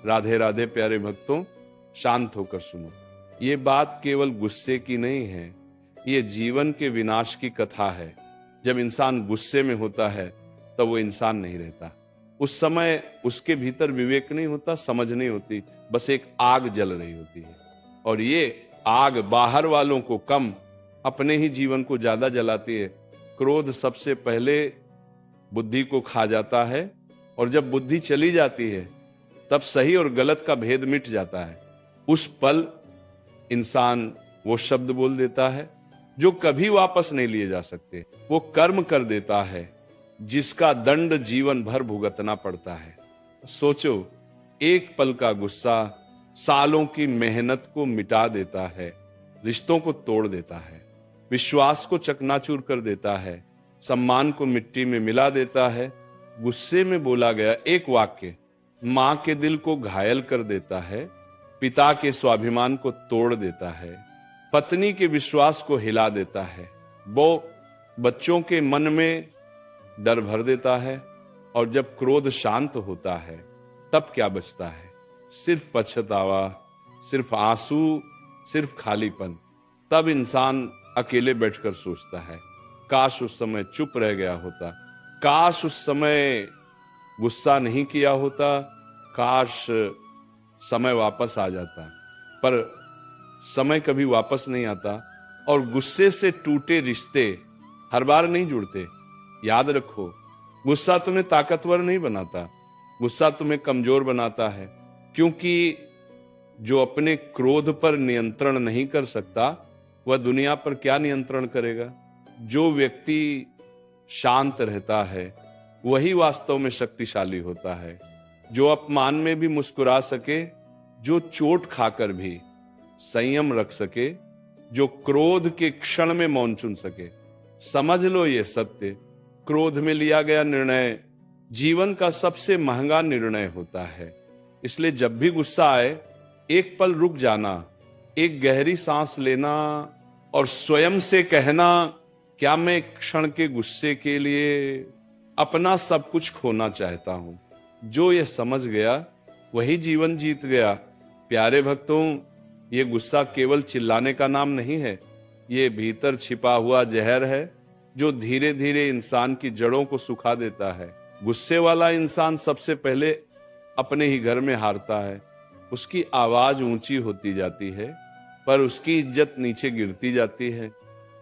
राधे राधे प्यारे भक्तों, शांत होकर सुनो। ये बात केवल गुस्से की नहीं है, ये जीवन के विनाश की कथा है। जब इंसान गुस्से में होता है तब वो इंसान नहीं रहता। उस समय उसके भीतर विवेक नहीं होता, समझ नहीं होती, बस एक आग जल रही होती है। और ये आग बाहर वालों को कम, अपने ही जीवन को ज्यादा जलाती है। क्रोध सबसे पहले बुद्धि को खा जाता है, और जब बुद्धि चली जाती है तब सही और गलत का भेद मिट जाता है। उस पल इंसान वो शब्द बोल देता है जो कभी वापस नहीं लिए जा सकते। वो कर्म कर देता है जिसका दंड जीवन भर भुगतना पड़ता है। सोचो, एक पल का गुस्सा सालों की मेहनत को मिटा देता है, रिश्तों को तोड़ देता है, विश्वास को चकनाचूर कर देता है, सम्मान को मिट्टी में मिला देता है। गुस्से में बोला गया एक वाक्य मां के दिल को घायल कर देता है, पिता के स्वाभिमान को तोड़ देता है, पत्नी के विश्वास को हिला देता है, वो बच्चों के मन में डर भर देता है। और जब क्रोध शांत होता है तब क्या बचता है? सिर्फ पछतावा, सिर्फ आंसू, सिर्फ खालीपन। तब इंसान अकेले बैठकर सोचता है, काश उस समय चुप रह गया होता, काश उस समय गुस्सा नहीं किया होता, काश समय वापस आ जाता। पर समय कभी वापस नहीं आता, और गुस्से से टूटे रिश्ते हर बार नहीं जुड़ते। याद रखो, गुस्सा तुम्हें ताकतवर नहीं बनाता, गुस्सा तुम्हें कमजोर बनाता है। क्योंकि जो अपने क्रोध पर नियंत्रण नहीं कर सकता वह दुनिया पर क्या नियंत्रण करेगा? जो व्यक्ति शांत रहता है वही वास्तव में शक्तिशाली होता है। जो अपमान में भी मुस्कुरा सके, जो चोट खाकर भी संयम रख सके, जो क्रोध के क्षण में मौन चुन सके। समझ लो ये सत्य, क्रोध में लिया गया निर्णय जीवन का सबसे महंगा निर्णय होता है। इसलिए जब भी गुस्सा आए, एक पल रुक जाना, एक गहरी सांस लेना और स्वयं से कहना, क्या मैं क्षण के गुस्से के लिए अपना सब कुछ खोना चाहता हूं? जो ये समझ गया वही जीवन जीत गया। प्यारे भक्तों, ये गुस्सा केवल चिल्लाने का नाम नहीं है, ये भीतर छिपा हुआ जहर है जो धीरे धीरे इंसान की जड़ों को सुखा देता है। गुस्से वाला इंसान सबसे पहले अपने ही घर में हारता है। उसकी आवाज ऊंची होती जाती है, पर उसकी इज्जत नीचे गिरती जाती है।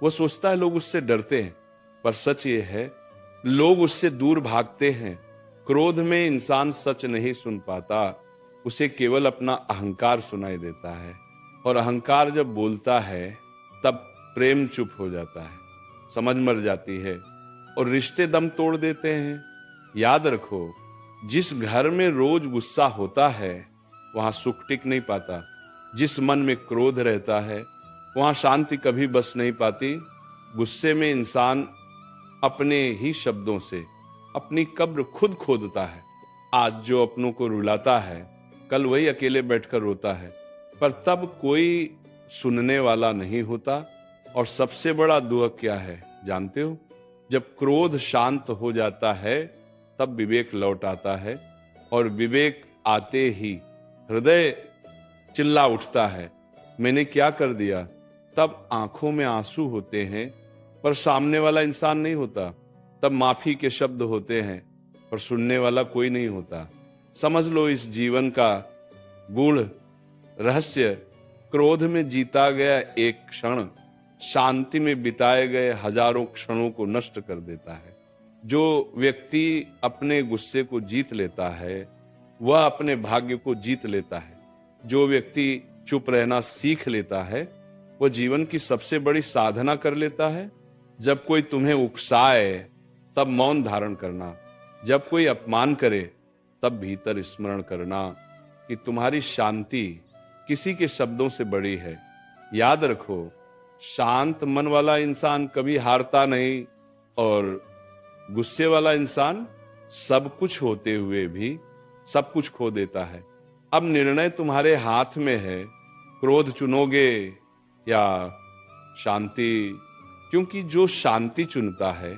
वो सोचता है लोग उससे डरते हैं, पर सच ये है लोग उससे दूर भागते हैं। क्रोध में इंसान सच नहीं सुन पाता, उसे केवल अपना अहंकार सुनाई देता है। और अहंकार जब बोलता है तब प्रेम चुप हो जाता है, समझ मर जाती है, और रिश्ते दम तोड़ देते हैं। याद रखो, जिस घर में रोज गुस्सा होता है वहां सुख टिक नहीं पाता। जिस मन में क्रोध रहता है वहां शांति कभी बस नहीं पाती। गुस्से में इंसान अपने ही शब्दों से अपनी कब्र खुद खोदता है। आज जो अपनों को रुलाता है, कल वही अकेले बैठकर रोता है, पर तब कोई सुनने वाला नहीं होता। और सबसे बड़ा दुख क्या है जानते हो? जब क्रोध शांत हो जाता है तब विवेक लौट आता है, और विवेक आते ही हृदय चिल्ला उठता है, मैंने क्या कर दिया? तब आंखों में आंसू होते हैं पर सामने वाला इंसान नहीं होता। तब माफी के शब्द होते हैं पर सुनने वाला कोई नहीं होता। समझ लो, इस जीवन का गूढ़ रहस्य क्रोध में जीता गया एक क्षण शांति में बिताए गए हजारों क्षणों को नष्ट कर देता है। जो व्यक्ति अपने गुस्से को जीत लेता है वह अपने भाग्य को जीत लेता है। जो व्यक्ति चुप रहना सीख लेता है वह जीवन की सबसे बड़ी साधना कर लेता है। जब कोई तुम्हें उकसाए तब मौन धारण करना, जब कोई अपमान करे तब भीतर स्मरण करना कि तुम्हारी शांति किसी के शब्दों से बड़ी है। याद रखो, शांत मन वाला इंसान कभी हारता नहीं, और गुस्से वाला इंसान सब कुछ होते हुए भी सब कुछ खो देता है। अब निर्णय तुम्हारे हाथ में है, क्रोध चुनोगे या शांति? क्योंकि जो शांति चुनता है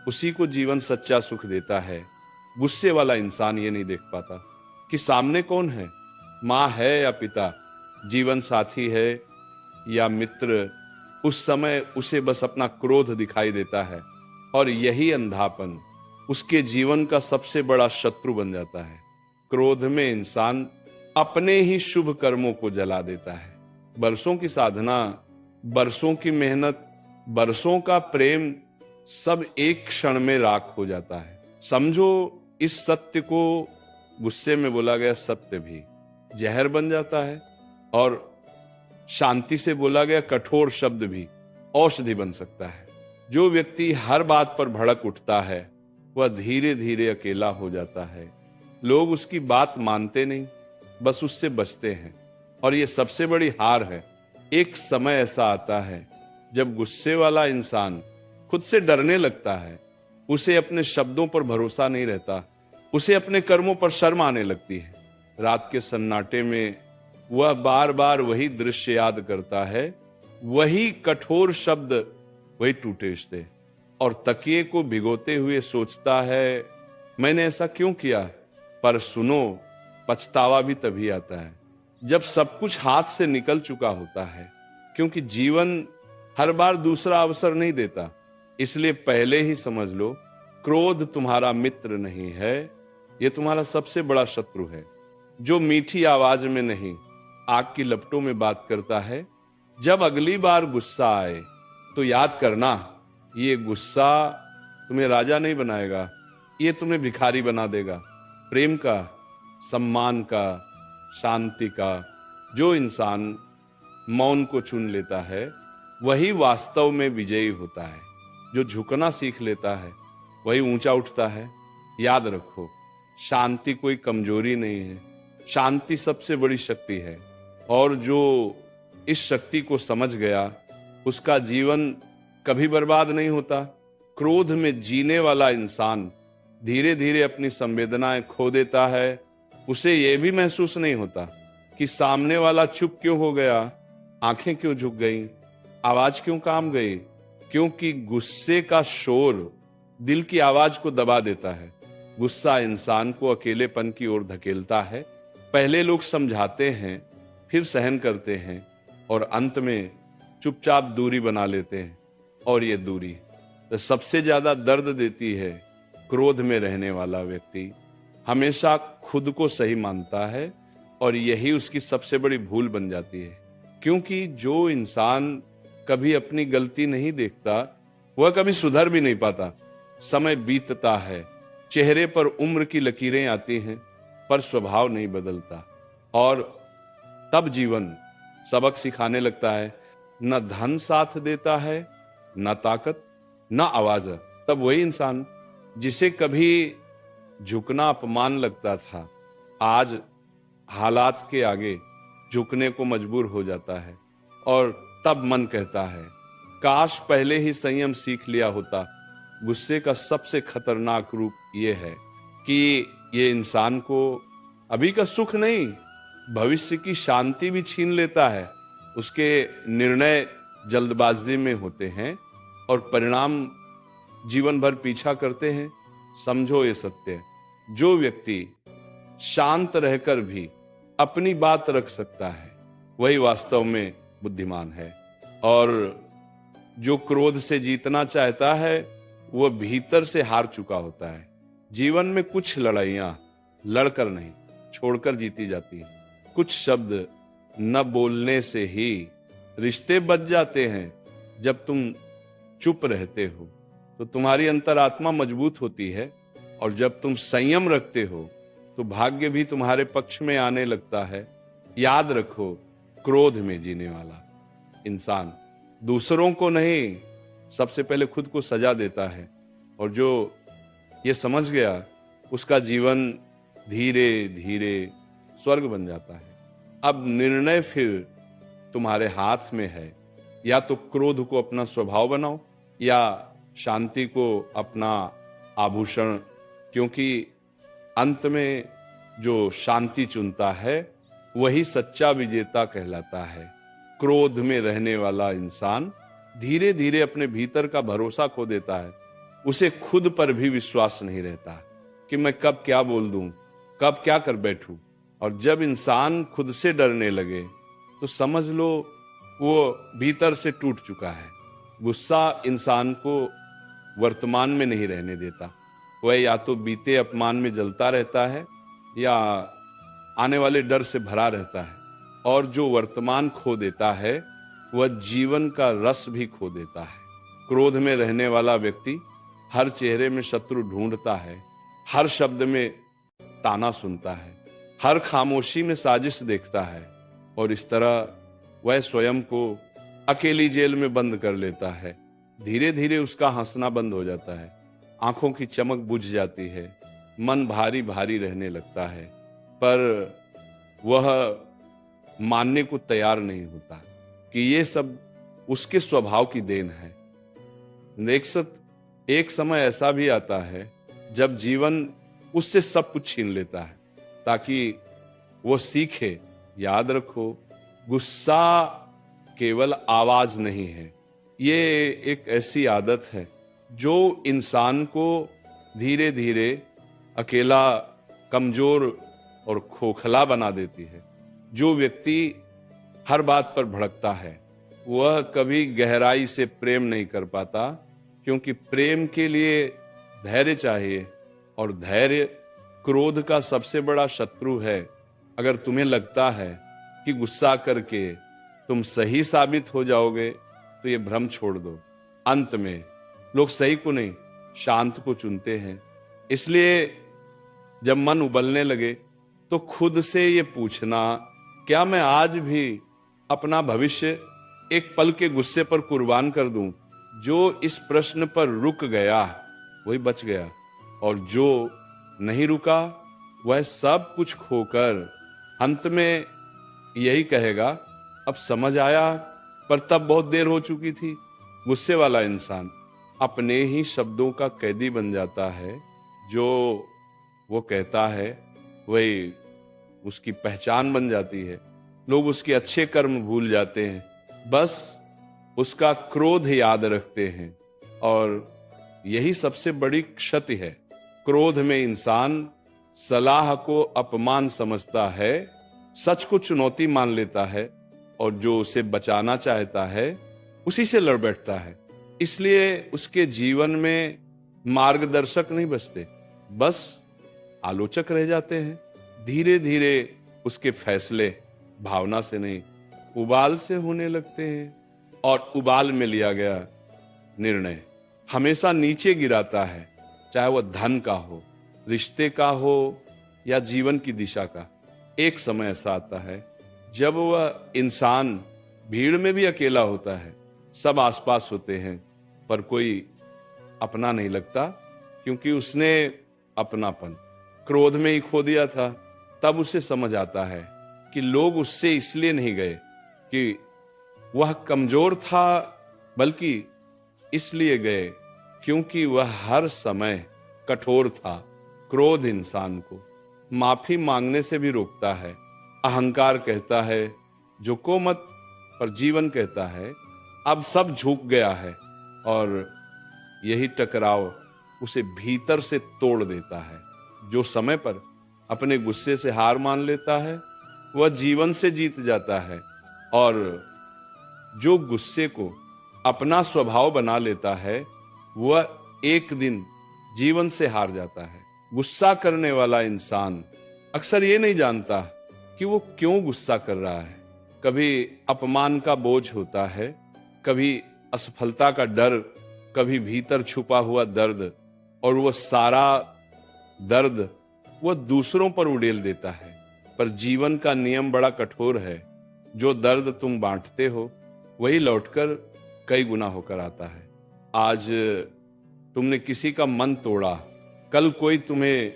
उसी को जीवन सच्चा सुख देता है। गुस्से वाला इंसान ये नहीं देख पाता कि सामने कौन है, माँ है या पिता, जीवन साथी है या मित्र, उस समय उसे बस अपना क्रोध दिखाई देता है और यही अंधापन उसके जीवन का सबसे बड़ा शत्रु बन जाता है। क्रोध में इंसान अपने ही शुभ कर्मों को जला देता है। बरसों की साधना, बरसों की मेहनत, बरसों का प्रेम सब एक क्षण में राख हो जाता है। समझो इस सत्य को गुस्से में बोला गया सत्य भी जहर बन जाता है और शांति से बोला गया कठोर शब्द भी औषधि बन सकता है। जो व्यक्ति हर बात पर भड़क उठता है वह धीरे धीरे अकेला हो जाता है। लोग उसकी बात मानते नहीं, बस उससे बचते हैं। और ये सबसे बड़ी हार है। एक समय ऐसा आता है जब गुस्से वाला इंसान खुद से डरने लगता है, उसे अपने शब्दों पर भरोसा नहीं रहता, उसे अपने कर्मों पर शर्म आने लगती है। रात के सन्नाटे में वह बार बार वही दृश्य याद करता है, वही कठोर शब्द, वही टूटे रिश्ते, और तकिए को भिगोते हुए सोचता है मैंने ऐसा क्यों किया। पर सुनो, पछतावा भी तभी आता है जब सब कुछ हाथ से निकल चुका होता है, क्योंकि जीवन हर बार दूसरा अवसर नहीं देता। इसलिए पहले ही समझ लो, क्रोध तुम्हारा मित्र नहीं है, यह तुम्हारा सबसे बड़ा शत्रु है। जो मीठी आवाज में नहीं, आग की लपटों में बात करता है, जब अगली बार गुस्सा आए तो याद करना, ये गुस्सा तुम्हें राजा नहीं बनाएगा, ये तुम्हें भिखारी बना देगा। प्रेम का, सम्मान का, शांति का जो इंसान मौन को चुन लेता है वही वास्तव में विजयी होता है। जो झुकना सीख लेता है वही ऊंचा उठता है। याद रखो, शांति कोई कमजोरी नहीं है, शांति सबसे बड़ी शक्ति है। और जो इस शक्ति को समझ गया उसका जीवन कभी बर्बाद नहीं होता। क्रोध में जीने वाला इंसान धीरे धीरे अपनी संवेदनाएं खो देता है। उसे यह भी महसूस नहीं होता कि सामने वाला चुप क्यों हो गया, आंखें क्यों झुक गईं, आवाज क्यों काम गई, क्योंकि गुस्से का शोर दिल की आवाज को दबा देता है। गुस्सा इंसान को अकेलेपन की ओर धकेलता है। पहले लोग समझाते हैं, फिर सहन करते हैं और अंत में चुपचाप दूरी बना लेते हैं। और ये दूरी तो सबसे ज्यादा दर्द देती है। क्रोध में रहने वाला व्यक्ति हमेशा खुद को सही मानता है और यही उसकी सबसे बड़ी भूल बन जाती है। क्योंकि जो इंसान कभी अपनी गलती नहीं देखता वह कभी सुधर भी नहीं पाता। समय बीतता है, चेहरे पर उम्र की लकीरें आती हैं, पर स्वभाव नहीं बदलता। और तब जीवन सबक सिखाने लगता है। न धन साथ देता है, न ताकत, न आवाज। तब वही इंसान जिसे कभी झुकना अपमान लगता था, आज हालात के आगे झुकने को मजबूर हो जाता है। और तब मन कहता है, काश पहले ही संयम सीख लिया होता। गुस्से का सबसे खतरनाक रूप यह है कि ये इंसान को अभी का सुख नहीं, भविष्य की शांति भी छीन लेता है। उसके निर्णय जल्दबाजी में होते हैं और परिणाम जीवन भर पीछा करते हैं। समझो ये सत्य है, जो व्यक्ति शांत रहकर भी अपनी बात रख सकता है वही वास्तव में बुद्धिमान है। और जो क्रोध से जीतना चाहता है वह भीतर से हार चुका होता है। जीवन में कुछ लड़ाइयां लड़कर नहीं, छोड़कर जीती जाती हैं। कुछ शब्द न बोलने से ही रिश्ते बच जाते हैं। जब तुम चुप रहते हो तो तुम्हारी अंतरात्मा मजबूत होती है, और जब तुम संयम रखते हो तो भाग्य भी तुम्हारे पक्ष में आने लगता है। याद रखो, क्रोध में जीने वाला इंसान दूसरों को नहीं, सबसे पहले खुद को सजा देता है। और जो ये समझ गया उसका जीवन धीरे धीरे स्वर्ग बन जाता है। अब निर्णय फिर तुम्हारे हाथ में है, या तो क्रोध को अपना स्वभाव बनाओ या शांति को अपना आभूषण। क्योंकि अंत में जो शांति चुनता है वही सच्चा विजेता कहलाता है। क्रोध में रहने वाला इंसान धीरे धीरे अपने भीतर का भरोसा खो देता है। उसे खुद पर भी विश्वास नहीं रहता कि मैं कब क्या बोल दूं, कब क्या कर बैठूं। और जब इंसान खुद से डरने लगे तो समझ लो वो भीतर से टूट चुका है। गुस्सा इंसान को वर्तमान में नहीं रहने देता। वह या तो बीते अपमान में जलता रहता है या आने वाले डर से भरा रहता है, और जो वर्तमान खो देता है वह जीवन का रस भी खो देता है। क्रोध में रहने वाला व्यक्ति हर चेहरे में शत्रु ढूंढता है, हर शब्द में ताना सुनता है, हर खामोशी में साजिश देखता है, और इस तरह वह स्वयं को अकेली जेल में बंद कर लेता है। धीरे धीरे उसका हंसना बंद हो जाता है, आंखों की चमक बुझ जाती है, मन भारी भारी रहने लगता है, पर वह मानने को तैयार नहीं होता कि ये सब उसके स्वभाव की देन है। एक समय ऐसा भी आता है जब जीवन उससे सब कुछ छीन लेता है, ताकि वो सीखे, याद रखो, गुस्सा केवल आवाज नहीं है, ये एक ऐसी आदत है जो इंसान को धीरे धीरे अकेला, कमजोर और खोखला बना देती है। जो व्यक्ति हर बात पर भड़कता है वह कभी गहराई से प्रेम नहीं कर पाता, क्योंकि प्रेम के लिए धैर्य चाहिए, और धैर्य क्रोध का सबसे बड़ा शत्रु है। अगर तुम्हें लगता है कि गुस्सा करके तुम सही साबित हो जाओगे तो ये भ्रम छोड़ दो। अंत में लोग सही को नहीं, शांत को चुनते हैं। इसलिए जब मन उबलने लगे तो खुद से ये पूछना, क्या मैं आज भी अपना भविष्य एक पल के गुस्से पर कुर्बान कर दूं? जो इस प्रश्न पर रुक गया वही बच गया, और जो नहीं रुका वह सब कुछ खोकर अंत में यही कहेगा, अब समझ आया, पर तब बहुत देर हो चुकी थी। गुस्से वाला इंसान अपने ही शब्दों का कैदी बन जाता है। जो वो कहता है वही उसकी पहचान बन जाती है। लोग उसके अच्छे कर्म भूल जाते हैं, बस उसका क्रोध याद रखते हैं, और यही सबसे बड़ी क्षति है। क्रोध में इंसान सलाह को अपमान समझता है, सच को चुनौती मान लेता है, और जो उसे बचाना चाहता है उसी से लड़ बैठता है। इसलिए उसके जीवन में मार्गदर्शक नहीं बचते, बस आलोचक रह जाते हैं। धीरे धीरे उसके फैसले भावना से नहीं, उबाल से होने लगते हैं, और उबाल में लिया गया निर्णय हमेशा नीचे गिराता है, चाहे वह धन का हो, रिश्ते का हो या जीवन की दिशा का। एक समय ऐसा आता है जब वह इंसान भीड़ में भी अकेला होता है, सब आसपास होते हैं, पर कोई अपना नहीं लगता, क्योंकि उसने अपनापन क्रोध में ही खो दिया था। तब उसे समझ आता है कि लोग उससे इसलिए नहीं गए कि वह कमजोर था, बल्कि इसलिए गए क्योंकि वह हर समय कठोर था। क्रोध इंसान को माफी मांगने से भी रोकता है। अहंकार कहता है झुको मत, पर जीवन कहता है अब सब झुक गया है, और यही टकराव उसे भीतर से तोड़ देता है। जो समय पर अपने गुस्से से हार मान लेता है वह जीवन से जीत जाता है, और जो गुस्से को अपना स्वभाव बना लेता है वह एक दिन जीवन से हार जाता है। गुस्सा करने वाला इंसान अक्सर ये नहीं जानता कि वो क्यों गुस्सा कर रहा है। कभी अपमान का बोझ होता है, कभी असफलता का डर, कभी भीतर छुपा हुआ दर्द, और वो सारा दर्द वह दूसरों पर उड़ेल देता है। पर जीवन का नियम बड़ा कठोर है, जो दर्द तुम बांटते हो वही लौटकर कई गुना होकर आता है। आज तुमने किसी का मन तोड़ा, कल कोई तुम्हें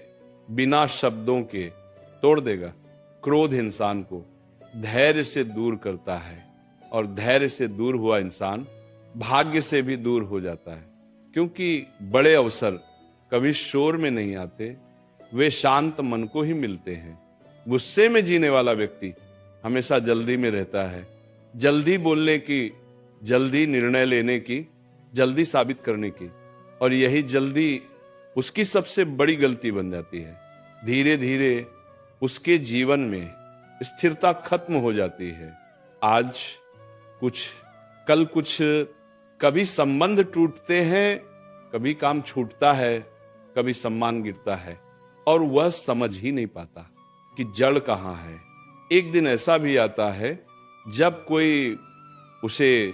बिना शब्दों के तोड़ देगा। क्रोध इंसान को धैर्य से दूर करता है, और धैर्य से दूर हुआ इंसान भाग्य से भी दूर हो जाता है, क्योंकि बड़े अवसर कभी शोर में नहीं आते, वे शांत मन को ही मिलते हैं। गुस्से में जीने वाला व्यक्ति हमेशा जल्दी में रहता है, जल्दी बोलने की, जल्दी निर्णय लेने की, जल्दी साबित करने की, और यही जल्दी उसकी सबसे बड़ी गलती बन जाती है। धीरे धीरे उसके जीवन में स्थिरता खत्म हो जाती है। आज कुछ, कल कुछ, कभी संबंध टूटते हैं, कभी काम छूटता है, कभी सम्मान गिरता है और वह समझ ही नहीं पाता कि जड़ कहाँ है। एक दिन ऐसा भी आता है जब कोई उसे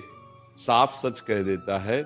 साफ सच कह देता है